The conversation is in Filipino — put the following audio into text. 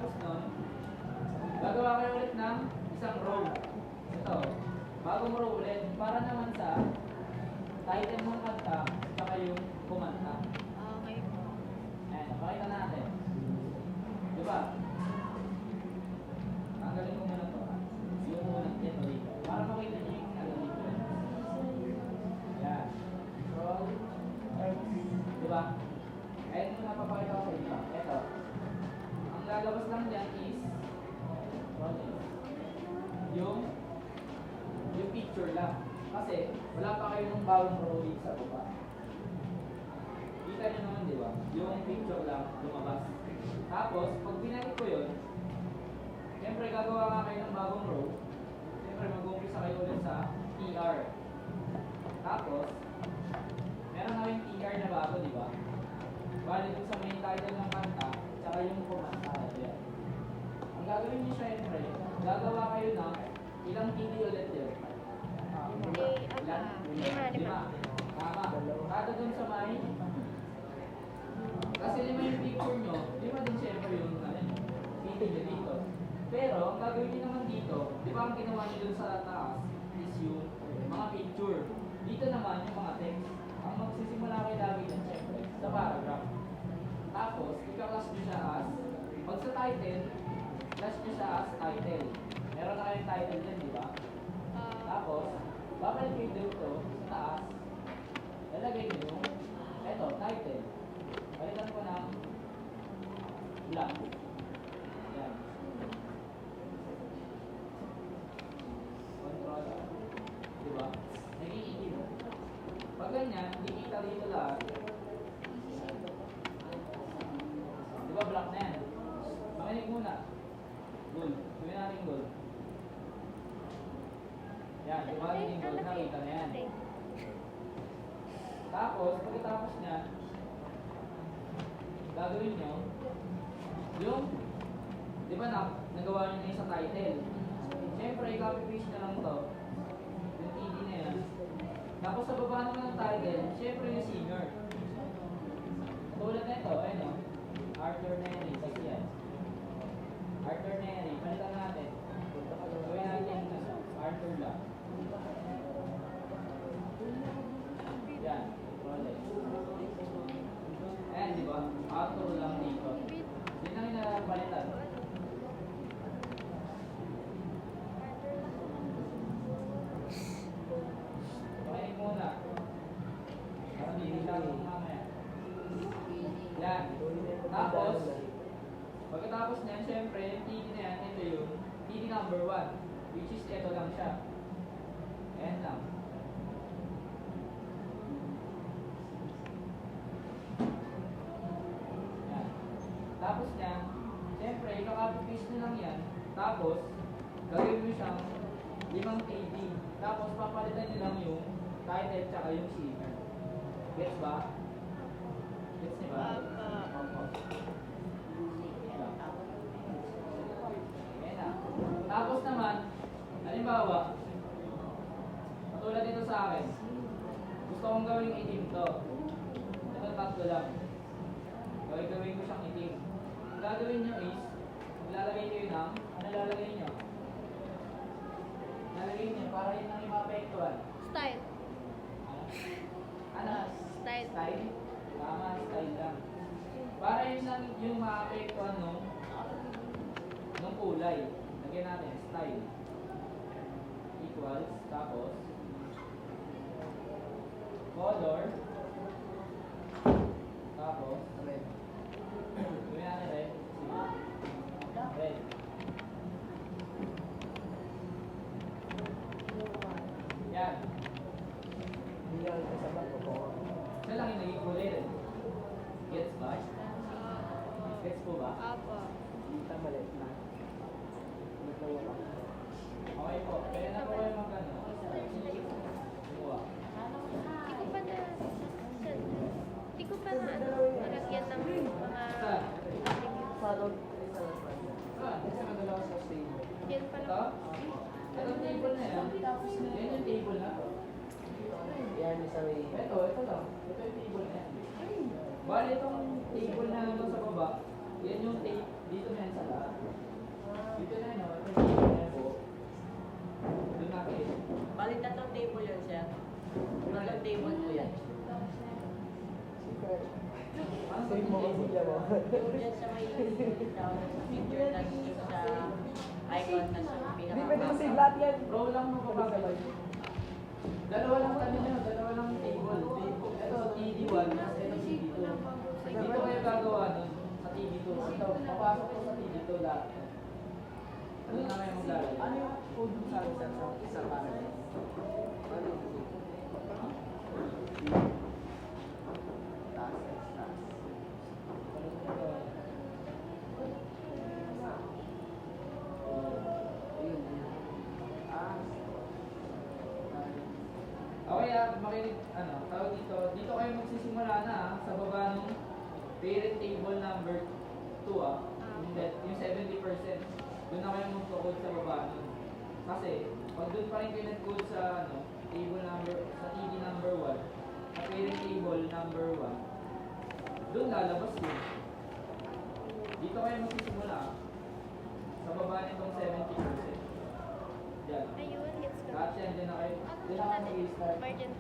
pagkatapos nun, gagawa kayo ulit ng isang row. Ito, bagong row ulit. Para naman sa title ng kanta, tsaka yung kumanta. Okay po. Ayan, napakita natin. Diba? Tanggalin ko muna to. Yung unang dito dito. Para makita nyo yung ano dito. Ayan. Roll. Diba? Ayan yung napapakita ko sa inyo. Ito. Ang lalabas lang dyan is yung picture lang. Kasi wala pa kayo ng bawang rolling sa baba. Kita nyo naman, di ba? Yung picture lang lumabas. Tapos, pag binalik ko yun, siyempre gagawa nga kayo ng bagong row. Siyempre mag-umpisa kayo ulit sa TR. Tapos, meron na yung TR na bago, di ba? Bali dun sa main title ng kanta, tsaka yung kumanta. Yan. Ang gagawin nyo siyempre, gagawa kayo ng ilang TD ulit yun. Lima. Tama. Kada dun sa may. Kasi lima yung picture nyo, lima din siyempre yung TD nyo dito. Pero, ang gagawin nyo naman dito, di ba ang ginawa nyo dun sa taas is yung mga picture. Dito naman yung mga text. Ang magsisimula kayo lagi dyan siyempre sa paragraph. Tapos, ika-class nyo siya as, pag sa title, class nyo siya as title. Meron na kayong title din, di ba? Tapos, babalik kayo dito sa taas, lalagay nyo yung, eto, title. Balikan ko ng blank. Yan. Control. Di ba? Naging itim. Pag ganyan, hindi kita dito lahat. Di ba black na yan? Makinig muna. Gold. Gawin natin gold. Yan, di ba naging gold? Nakita na yan. Tapos, pagkatapos niya, gagawin nyo, yung, di ba nagawa nyo na yung sa title. Siyempre, i-copy-paste na lang to. Yung TD na yan. Tapos sa baba naman ng title, siyempre yung singer. Tulad na ito, ayun o. Arthur Neri, kasi yan. Arthur Neri, palitan natin. Gawin natin Arthur lang. Yan, rolex. Ayan, di ba? Arthur lang dito. Yun ang inapalitan. Pakinig muna. Para hindi lang mamaya. Yan. Tapos, pagkatapos niyan, syempre, yung TD na yan, ito yung TD number 1, which is ito lang siya. Ayan lang. Yan. Tapos niyan, syempre, ika-copy-paste nyo lang yan. Tapos, gagawin mo siyang 5 TD. Tapos, papalitan nyo lang yung title tsaka yung singer. Gets ba? Gets niyo ba? Tapos naman, halimbawa, katulad dito sa akin, gusto kong gawing itim to. Ito tatlo lang. Gawin ko siyang itim. Ang gagawin nyo is, maglalagay kayo ng, ano lalagay nyo? Lalagay nyo para yun ang imaapektuhan. Style. Ano? Style. Style? Tama, style lang. Para yun lang yung maapektuhan nung kulay. Lagyan natin, style. Equals, tapos, color, tapos, red. Gawin natin red. Red. Yan. Hindi ako kasabak ko. Siya lang yung naging kulay red. Gets ba? Gets po ba? Apo. Kita maliit na. Nagtawa ka. Okay po. Kaya na po kayo mag-ano. Buwa. Hindi ko pa na nalagyan ng mga Saan? Parang Saan? Kasi madalawa sa stage. yan Ito? pala. Ito table na yan. Yan yung table na to. yan isa may... Ito lang. Ito yung table na yan. Bali itong table na nandun sa baba, yan yung tape dito na yan sa lahat. Yung dyan sa may down sa picture na sa icon na sa Hindi pwede mo save pinaka lahat yan. Row lang mo kapag dalawa lang kami nyo, dalawa lang table. Ito TD1, ito TD2. Dito kayo gagawa nun, sa TD2. Ito, papasok ko sa TD2 lahat. Ano na kayo maglalagay? Ano yung code sa isa para? Ano yung Okay, makinig, tawag dito. Dito kayo magsisimula na sa baba ng parent table number 2 yung 70%. Doon na kayo mag-code sa baba nun. Kasi, pag doon pa rin kayo nag-code sa table number, sa TD number 1, sa parent table number 1, doon lalabas yun. Dito kayo magsisimula sa baba nitong 70%. Yan. Ayun, gets ko. Lahat yan, dyan na kayo. Ano Dyan to na kayo natin? mag-start. Margin